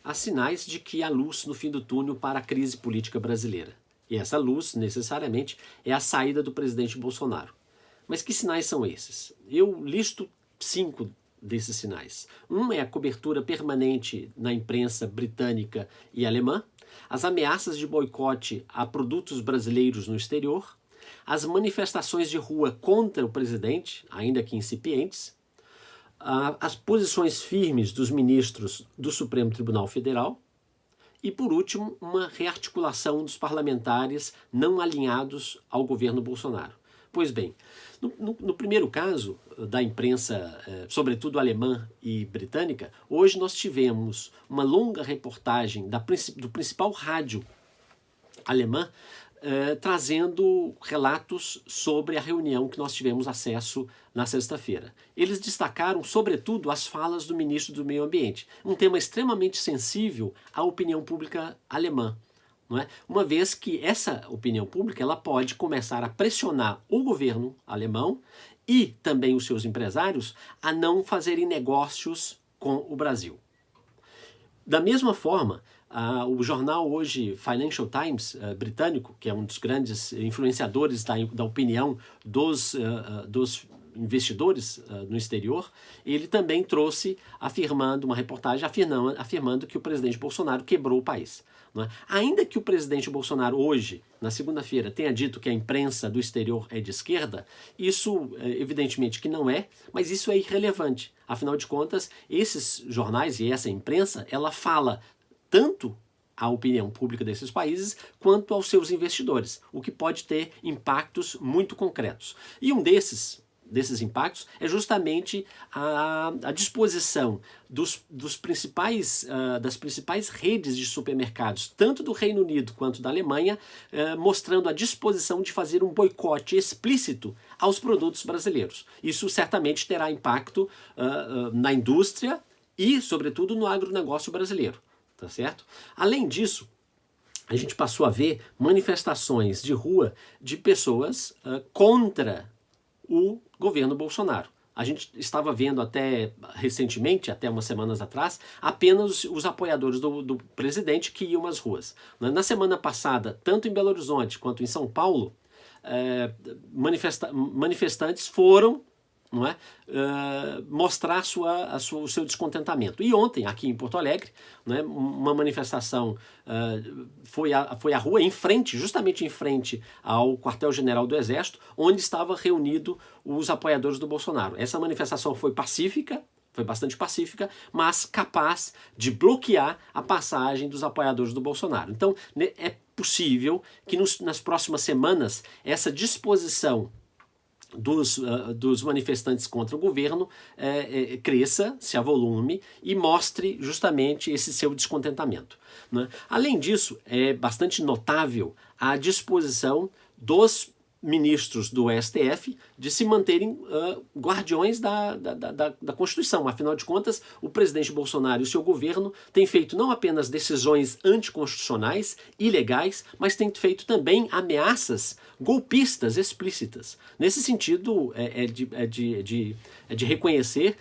há sinais de que há luz no fim do túnel para a crise política brasileira. E essa luz, necessariamente, é a saída do presidente Bolsonaro. Mas que sinais são esses? Eu listo 5 desses sinais. Um é a cobertura permanente na imprensa britânica e alemã, as ameaças de boicote a produtos brasileiros no exterior, as manifestações de rua contra o presidente, ainda que incipientes, as posições firmes dos ministros do Supremo Tribunal Federal e, por último, uma rearticulação dos parlamentares não alinhados ao governo Bolsonaro. Pois bem, no primeiro caso da imprensa, sobretudo alemã e britânica, hoje nós tivemos uma longa reportagem do principal rádio alemã trazendo relatos sobre a reunião que nós tivemos acesso na sexta-feira. Eles destacaram, sobretudo, as falas do ministro do Meio Ambiente, um tema extremamente sensível à opinião pública alemã. Não é? Uma vez que essa opinião pública ela pode começar a pressionar o governo alemão e também os seus empresários a não fazerem negócios com o Brasil. Da mesma forma, o jornal hoje Financial Times britânico, que é um dos grandes influenciadores da opinião dos investidores no exterior, ele também trouxe uma reportagem afirmando que o presidente Bolsonaro quebrou o país. Não é? Ainda que o presidente Bolsonaro hoje, na segunda-feira, tenha dito que a imprensa do exterior é de esquerda, isso evidentemente que não é, mas isso é irrelevante. Afinal de contas, esses jornais e essa imprensa, ela fala tanto à opinião pública desses países quanto aos seus investidores, o que pode ter impactos muito concretos. E um desses impactos é justamente a disposição das principais redes de supermercados, tanto do Reino Unido quanto da Alemanha, mostrando a disposição de fazer um boicote explícito aos produtos brasileiros. Isso certamente terá impacto na indústria e, sobretudo, no agronegócio brasileiro. Tá certo? Além disso, a gente passou a ver manifestações de rua de pessoas contra o governo Bolsonaro. A gente estava vendo até recentemente, até umas semanas atrás, apenas os apoiadores do presidente que iam às ruas. Na semana passada, tanto em Belo Horizonte quanto em São Paulo, manifestantes foram, não é, mostrar o seu descontentamento. E ontem, aqui em Porto Alegre, né, uma manifestação foi à rua justamente em frente ao quartel-general do Exército, onde estava reunido os apoiadores do Bolsonaro. Essa manifestação foi pacífica, foi bastante pacífica, mas capaz de bloquear a passagem dos apoiadores do Bolsonaro. Então, é possível que nas próximas semanas essa disposição dos manifestantes contra o governo cresça, se avolume e mostre justamente esse seu descontentamento. Né? Além disso, é bastante notável a disposição dos ministros do STF de se manterem guardiões da Constituição. Afinal de contas, o presidente Bolsonaro e o seu governo têm feito não apenas decisões anticonstitucionais, ilegais, mas têm feito também ameaças golpistas explícitas. Nesse sentido, é de reconhecer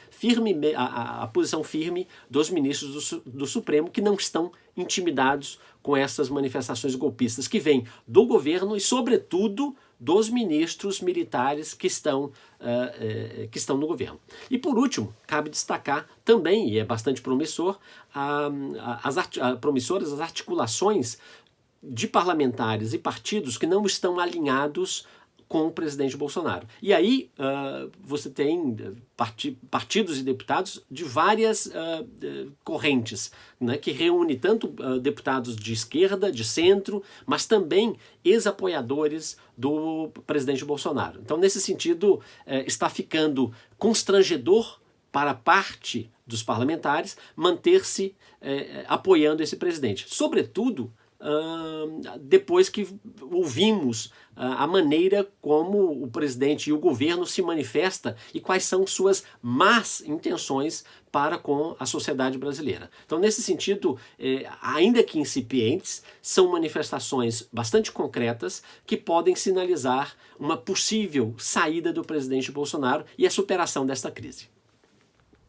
a posição firme dos ministros do Supremo, que não estão intimidados com essas manifestações golpistas que vêm do governo e, sobretudo, dos ministros militares que estão no governo. E, por último, cabe destacar também, e é bastante promissor, promissoras as articulações de parlamentares e partidos que não estão alinhados com o presidente Bolsonaro. E aí você tem partidos e deputados de várias correntes, né, que reúne tanto deputados de esquerda, de centro, mas também ex-apoiadores do presidente Bolsonaro. Então, nesse sentido, está ficando constrangedor para parte dos parlamentares manter-se apoiando esse presidente. Sobretudo, depois que ouvimos a maneira como o presidente e o governo se manifesta e quais são suas más intenções para com a sociedade brasileira. Então, nesse sentido, ainda que incipientes, são manifestações bastante concretas que podem sinalizar uma possível saída do presidente Bolsonaro e a superação desta crise.